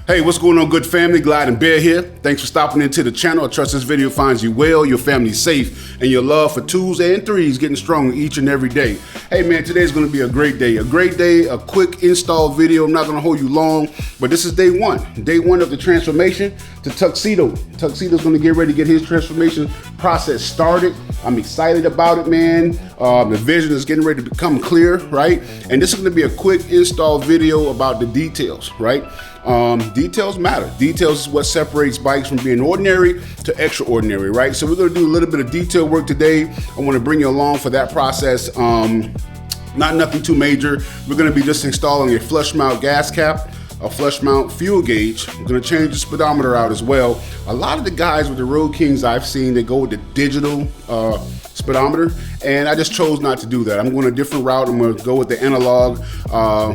Hey, what's going on, good family? Glad and Bear here. Thanks for stopping into the channel. I trust this video finds you well, your family safe, and your love for twos and threes getting stronger each and every day. Hey man, today's gonna be a great day. A quick install video. I'm not gonna hold you long, but this is day one of the transformation to Tuxedo. Tuxedo's gonna get ready to get his transformation process started. I'm excited about it, man. The vision is getting ready to become clear, right? And this is gonna be a quick install video about the details, right? Details matter. Details is what separates bikes from being ordinary to extraordinary, right? So we're gonna do a little bit of detail work today. I wanna bring you along for that process. Not nothing too major. We're gonna be just installing a flush mount gas cap, a flush mount fuel gauge. I'm gonna change the speedometer out as well. A lot of the guys with the Road Kings I've seen, they go with the digital speedometer, and I just chose not to do that. I'm going a different route. I'm going to go with the analog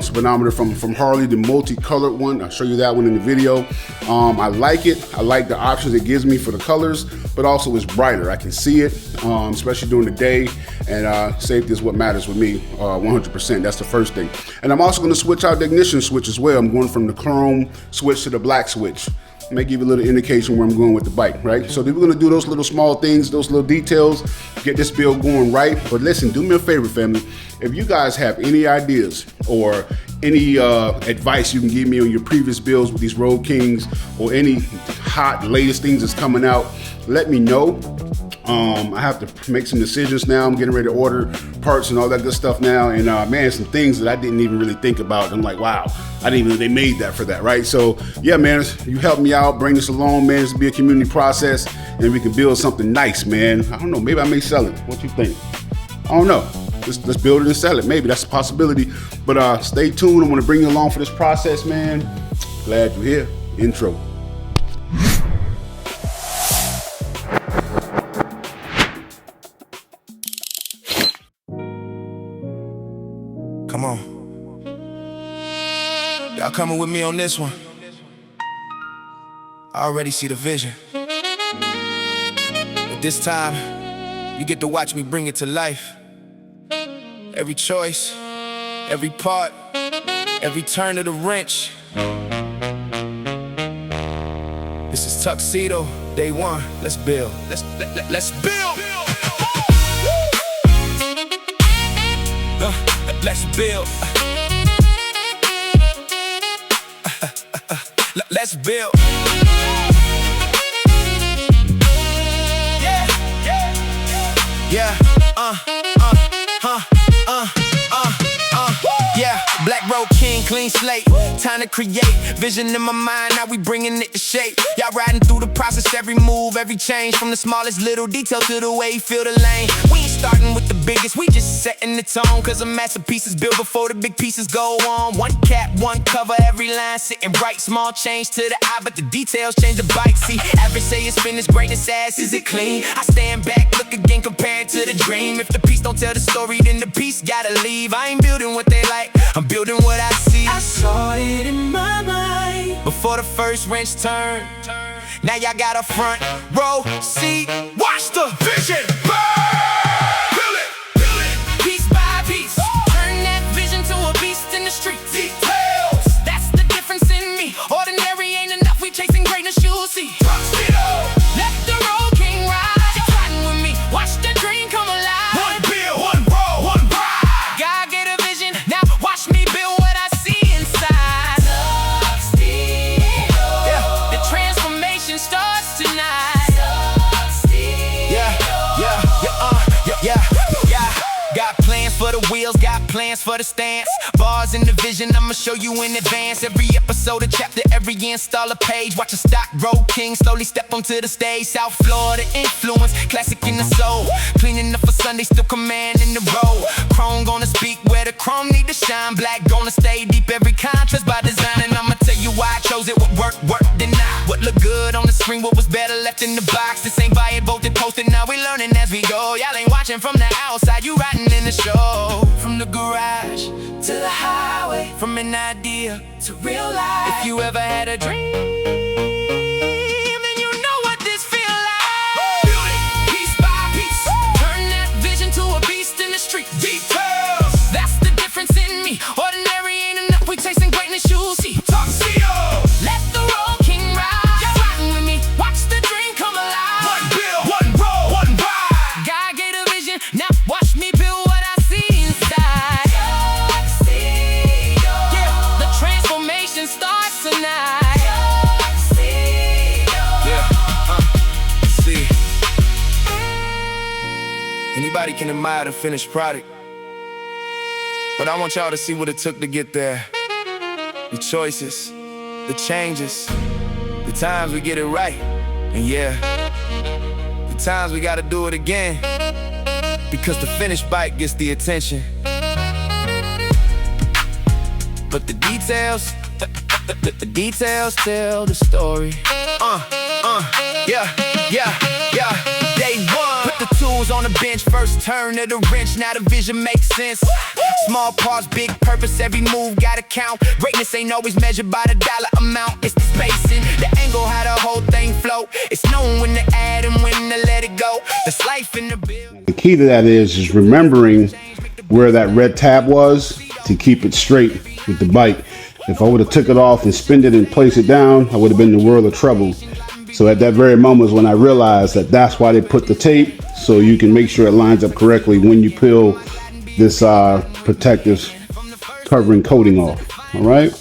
speedometer from Harley, the multicolored one. I'll show you that one in the video. I like it. I like the options it gives me for the colors, but also it's brighter. I can see it, especially during the day, and safety is what matters with me 100%. That's the first thing. And I'm also going to switch out the ignition switch as well. I'm going from the chrome switch to the black switch. May give you a little indication where I'm going with the bike, right? So we're gonna do those little small things, those little details, get this build going right. But listen, do me a favor, family. If you guys have any ideas or any advice you can give me on your previous builds with these Road Kings or any hot latest things that's coming out, let me know. I have to make some decisions now. I'm getting ready to order parts and all that good stuff now. And man, some things that I didn't even really think about. I'm like, wow, I didn't even know they made that for that, right? So yeah, man, you help me out, bring this along, man. This will be a community process and we can build something nice, man. I don't know, maybe I may sell it. What you think? I don't know. Let's build it and sell it. Maybe that's a possibility. But stay tuned. I want to bring you along for this process, man. Glad you're here. Intro. Come on. Y'all coming with me on this one? I already see the vision. But this time, you get to watch me bring it to life. Every choice, every part, every turn of the wrench. This is Tuxedo, day one. Let's build. Let's build. Let's build. Let's build. Yeah. Yeah. Black Road King, clean slate. Time to create vision in my mind. Now we bringing it to shape. Y'all riding through the process, every move, every change, from the smallest little detail to the way you feel the lane. We ain't starting with the biggest, we just setting the tone. Cause a masterpiece is built before the big pieces go on. One cap, one cover, every line sitting right. Small change to the eye, but the details change the bike. See, average say it's finished, greatness ass, is it clean? I stand back, look again, compared to the dream. If the piece don't tell the story, then the piece gotta leave. I ain't building what they like, I'm building what I see. I saw it in my mind before the first wrench turn. Now y'all got a front row seat. Watch the vision burn. Build it, piece by piece. Turn that vision to a beast in the street. Details, that's the difference in me. Ordinary ain't enough, we chasing greatness, you'll see. Tuxedo, let the Road King ride. Just riding with me, watch the dream come alive. One build, one roll, one bride. God get a vision, now watch me build what I see inside. Tuxedo, yeah, the transformation starts tonight. Tuxedo, yeah. Got plans for the wheels, got plans for the stance. Bars in the vision, I'ma show you in advance. Every episode a chapter, every installer page. Watch a stock Road King slowly step onto the stage. South Florida influence, classic in the soul. Cleaning up for Sunday, still commanding the road. Chrome gonna speak where the chrome need to shine. Black gonna stay deep, every contrast by design. And I'ma tell you why I chose it. What worked and not. What looked good on the screen, what was better left in the box. This ain't buy it, voted, posted, now we learning as we go. Y'all ain't watching from the outside, you riding in the show. From the garage to the highway, from an idea to real life. If you ever had a dream, then you know what this feel like. Build it, piece by piece. Turn that vision to a beast in the street. Details, that's the difference in me. Ordinary ain't enough, we chasing greatness, you'll see. Tuxedo, let the Everybody can admire the finished product, but I want y'all to see what it took to get there. The choices, the changes, the times we get it right, and yeah, the times we gotta do it again, because the finished bike gets the attention. But the details, the details tell the story. Day one, put the tools on the bench, first turn of the wrench, now the vision makes sense. Small parts, big purpose, every move gotta count. Greatness ain't always measured by the dollar amount, it's the spacing, the angle, how the whole thing flow. It's knowing when to add and when to let it go. There's life in the build. The key to that is remembering where that red tab was to keep it straight with the bike. If I would have took it off and spinned it and placed it down, I would have been in the world of trouble. So at that very moment is when I realized that that's why they put the tape, so you can make sure it lines up correctly when you peel this protective covering coating off. All right,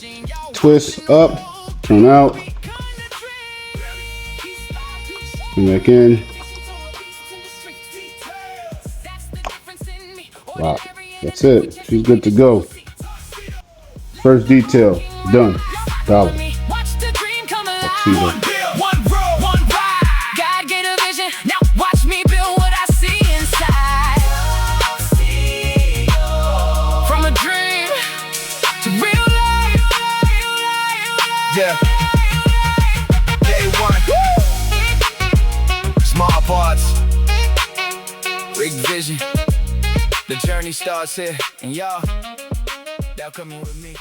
twist up, turn out, come back in. Wow, that's it. She's good to go. First detail done. Dollar. Tuxedo. Yeah. Day one. Small parts, big vision. The journey starts here, and y'all coming with me.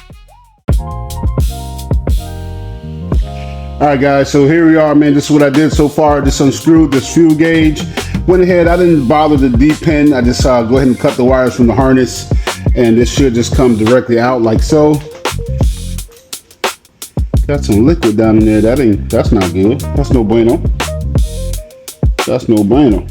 All right, guys. So here we are, man. This is what I did so far. Just unscrewed this fuel gauge. Went ahead. I didn't bother to depin. I just go ahead and cut the wires from the harness, and this should just come directly out like so. Got some liquid down in there. That's not good. That's no bueno. That's no bueno.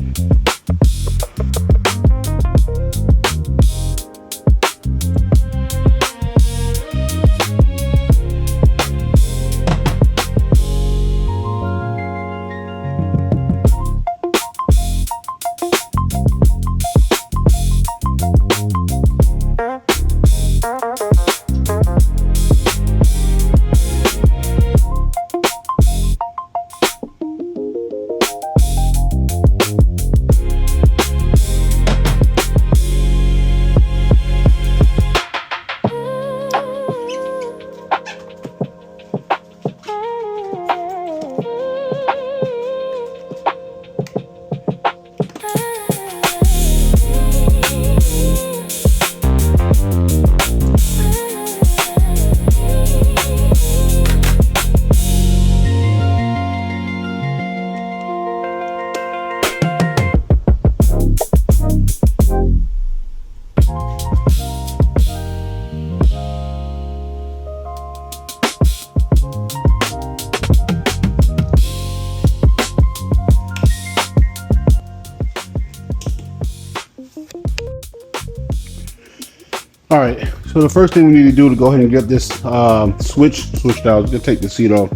All right, so the first thing we need to do to go ahead and get this switched out, we're gonna take the seat off.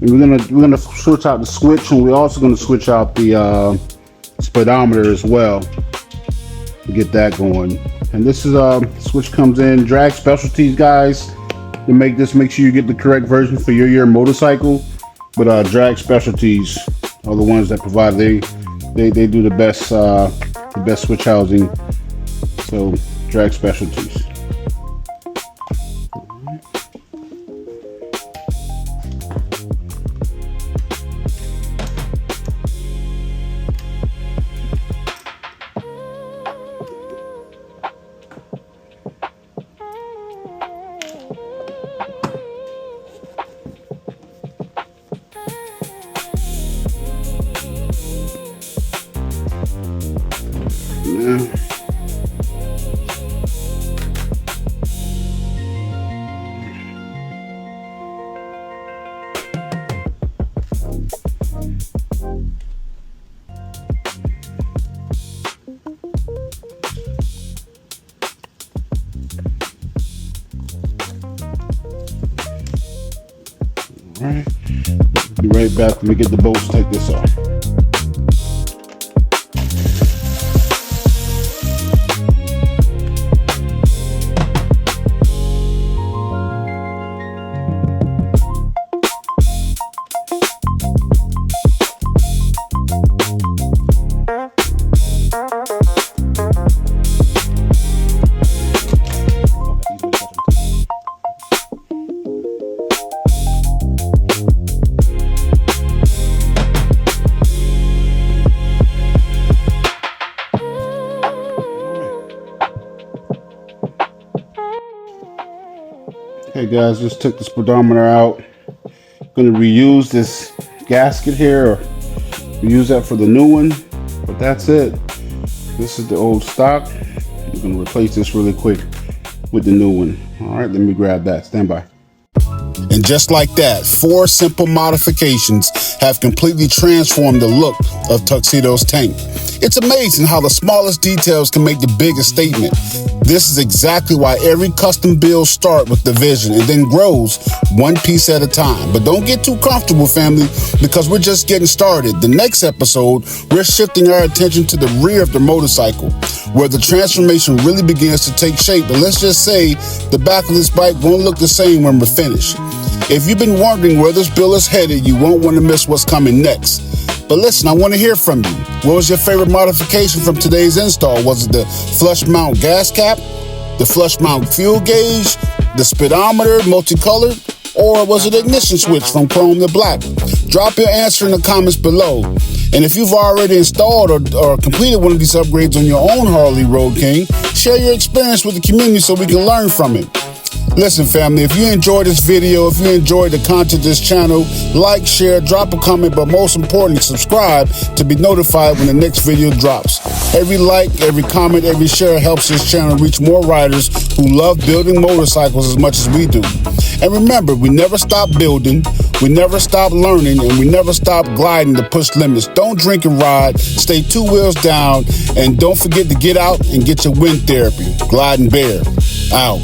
And we're gonna switch out the switch, and we're also gonna switch out the speedometer as well to get that going. And this is switch comes in Drag Specialties, guys. To make sure you get the correct version for your motorcycle. But Drag Specialties are the ones that provide. They do the best switch housing. So Drag Specialties. Yeah. Alright, be right back when we get the bolts. Take this off. Alright guys, just took the speedometer out. Gonna reuse this gasket here, or reuse that for the new one, but that's it. This is the old stock. I'm gonna replace this really quick with the new one. Alright, let me grab that. Stand by. And just like that, 4 simple modifications have completely transformed the look of Tuxedo's tank. It's amazing how the smallest details can make the biggest statement. This is exactly why every custom build starts with the vision and then grows one piece at a time. But don't get too comfortable, family, because we're just getting started. The next episode, we're shifting our attention to the rear of the motorcycle, where the transformation really begins to take shape. And let's just say the back of this bike won't look the same when we're finished. If you've been wondering where this build is headed, you won't want to miss what's coming next. But listen, I want to hear from you. What was your favorite modification from today's install? Was it the flush mount gas cap, the flush mount fuel gauge, the speedometer multicolored, or was it the ignition switch from chrome to black? Drop your answer in the comments below. And if you've already installed or completed one of these upgrades on your own Harley Road King, share your experience with the community so we can learn from it. Listen, family, if you enjoyed this video, if you enjoyed the content of this channel, like, share, drop a comment, but most importantly, subscribe to be notified when the next video drops. Every like, every comment, every share helps this channel reach more riders who love building motorcycles as much as we do. And remember, we never stop building, we never stop learning, and we never stop gliding to push limits. Don't drink and ride, stay 2 wheels down, and don't forget to get out and get your wind therapy. Glide and bear. Out.